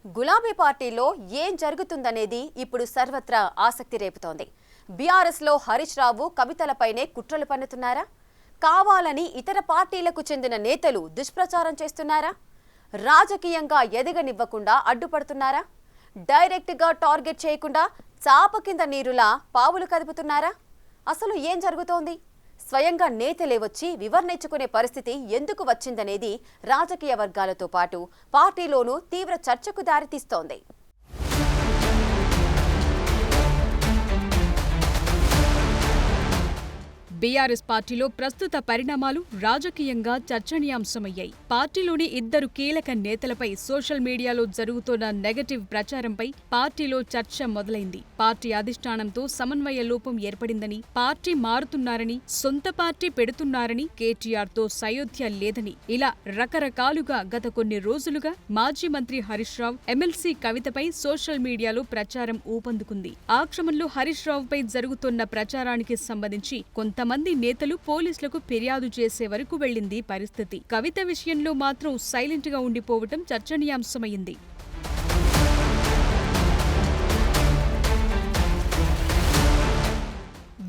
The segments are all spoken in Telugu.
గులాబీ పార్టీలో ఏం జరుగుతుందనేది ఇప్పుడు సర్వత్రా ఆసక్తి రేపుతోంది. బీఆర్ఎస్లో హరీష్ రావు కవితలపైనే కుట్రలు పన్నుతున్నారా? కావాలని ఇతర పార్టీలకు చెందిన నేతలు దుష్ప్రచారం చేస్తున్నారా? రాజకీయంగా ఎదగనివ్వకుండా అడ్డుపడుతున్నారా? డైరెక్ట్గా టార్గెట్ చేయకుండా చాప కింద నీరులా పావులు కదుపుతున్నారా? అసలు ఏం జరుగుతోంది? స్వయంగా నేతలే వచ్చి వివరణించుకునే పరిస్థితి ఎందుకు వచ్చిందనేది రాజకీయ వర్గాలతో పాటు పార్టీలోనూ తీవ్ర చర్చకు దారితీస్తోంది. బీఆర్ఎస్ పార్టీలో ప్రస్తుత పరిణామాలు రాజకీయంగా చర్చనీయాంశమయ్యాయి. పార్టీలోని ఇద్దరు కీలక నేతలపై సోషల్ మీడియాలో జరుగుతున్న నెగటివ్ ప్రచారంపై పార్టీలో చర్చ మొదలైంది. పార్టీ అధిష్టానంతో సమన్వయ లోపం ఏర్పడిందని, పార్టీ మారుతున్నారని, సొంత పార్టీ పెడుతున్నారని, కేటీఆర్తో సయోధ్య లేదని ఇలా రకరకాలుగా గత కొన్ని రోజులుగా మాజీ మంత్రి హరీష్ రావు, ఎమ్మెల్సీ కవితపై సోషల్ మీడియాలో ప్రచారం ఊపందుకుంది. ఆ క్రమంలో హరీష్ రావుపై జరుగుతున్న ప్రచారానికి సంబంధించి కొంతమంది నేతలు పోలీసులకు ఫిర్యాదు చేసే వరకు వెళ్లింది పరిస్థితి. కవిత విషయంలో మాత్రం సైలెంట్ గా ఉండిపోవటం చర్చనీయాంశమైంది.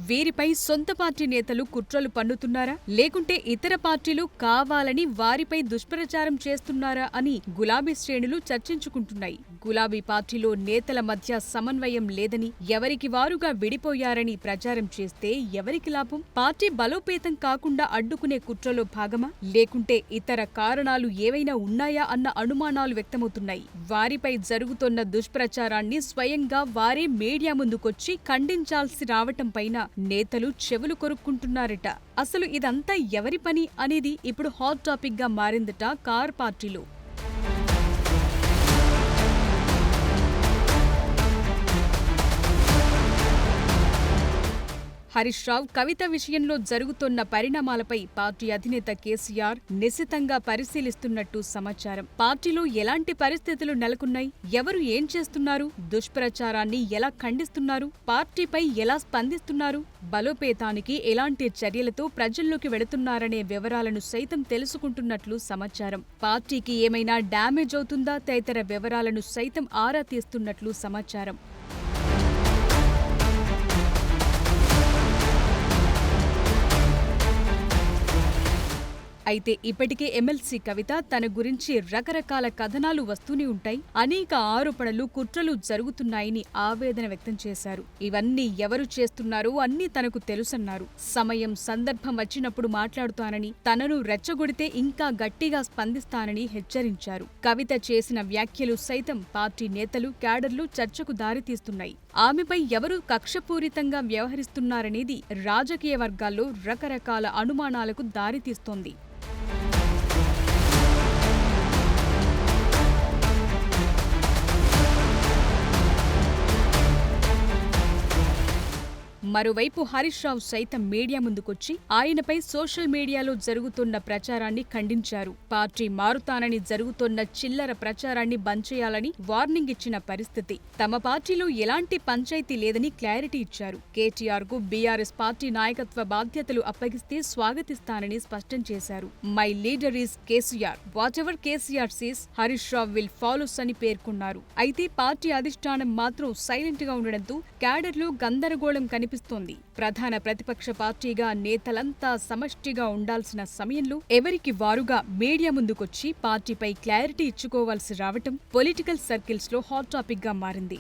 వీరిపై సొంత పార్టీ నేతలు కుట్రలు పన్నుతున్నారా, లేకుంటే ఇతర పార్టీలు కావాలని వారిపై దుష్ప్రచారం చేస్తున్నారా అని గులాబీ శ్రేణులు చర్చించుకుంటున్నాయి. గులాబీ పార్టీలో నేతల మధ్య సమన్వయం లేదని, ఎవరికి వారుగా విడిపోయారని ప్రచారం చేస్తే ఎవరికి లాభం? పార్టీ బలోపేతం కాకుండా అడ్డుకునే కుట్రలో భాగమా, లేకుంటే ఇతర కారణాలు ఏవైనా ఉన్నాయా అన్న అనుమానాలు వ్యక్తమవుతున్నాయి. వారిపై జరుగుతున్న దుష్ప్రచారాన్ని స్వయంగా వారే మీడియా ముందుకొచ్చి ఖండించాల్సి రావటం పైన నేతలు చెవులు కొరుక్కుంటున్నారట. అసలు ఇదంతా ఎవరి పని అనేది ఇప్పుడు హాట్ టాపిక్ గా మారిందట కార్ పార్టీలో. హరీష్ రావు కవిత విషయంలో జరుగుతున్న పరిణామాలపై పార్టీ అధినేత కేసీఆర్ నిశితంగా పరిశీలిస్తున్నట్టు సమాచారం. పార్టీలో ఎలాంటి పరిస్థితులు నెలకొన్నాయి, ఎవరు ఏం చేస్తున్నారు, దుష్ప్రచారాన్ని ఎలా ఖండిస్తున్నారు, పార్టీపై ఎలా స్పందిస్తున్నారు, బలోపేతానికి ఎలాంటి చర్యలతో ప్రజల్లోకి వెళుతున్నారనే వివరాలను సైతం తెలుసుకుంటున్నట్లు సమాచారం. పార్టీకి ఏమైనా డ్యామేజ్ అవుతుందా తదితర వివరాలను సైతం ఆరా తీస్తున్నట్లు సమాచారం. అయితే ఇప్పటికే ఎమ్మెల్సీ కవిత తన గురించి రకరకాల కథనాలు వస్తూనే ఉంటాయి, అనేక ఆరోపణలు, కుట్రలు జరుగుతున్నాయని ఆవేదన వ్యక్తం చేశారు. ఇవన్నీ ఎవరు చేస్తున్నారో అన్నీ తనకు తెలుసన్నారు. సమయం, సందర్భం వచ్చినప్పుడు మాట్లాడుతానని, తనను రెచ్చగొడితే ఇంకా గట్టిగా స్పందిస్తానని హెచ్చరించారు. కవిత చేసిన వ్యాఖ్యలు సైతం పార్టీ నేతలు, క్యాడర్లు చర్చకు దారితీస్తున్నాయి. ఆమెపై ఎవరు కక్షపూరితంగా వ్యవహరిస్తున్నారనేది రాజకీయ వర్గాల్లో రకరకాల అనుమానాలకు దారితీస్తోంది. మరోవైపు హరీష్ రావు సైతం మీడియా ముందుకొచ్చి ఆయనపై సోషల్ మీడియాలో జరుగుతున్న ప్రచారాన్ని ఖండించారు. పార్టీ మారుతానని జరుగుతున్న చిల్లర ప్రచారాన్ని బంద్ చేయాలని వార్నింగ్ ఇచ్చిన పరిస్థితి. తమ పార్టీలో ఎలాంటి పంచాయతీ లేదని క్లారిటీ ఇచ్చారు. కేటీఆర్ కు బీఆర్ఎస్ పార్టీ నాయకత్వ బాధ్యతలు అప్పగిస్తే స్వాగతిస్తానని స్పష్టం చేశారు. My leader is KCR, whatever KCR sees Harish Rao will follows అని పేర్కొన్నారు. అయితే పార్టీ అధిష్టానం మాత్రం సైలెంట్ గా ఉండడంతో క్యాడర్లో గందరగోళం కనిపిస్తుంది. ప్రధాన ప్రతిపక్ష పార్టీగా నేతలంతా సమష్టిగా ఉండాల్సిన సమయంలో ఎవరికి వారుగా మీడియా ముందుకొచ్చి పార్టీపై క్లారిటీ ఇచ్చుకోవాల్సి రావటం పొలిటికల్ సర్కిల్స్ లో హాట్ టాపిక్ గా మారింది.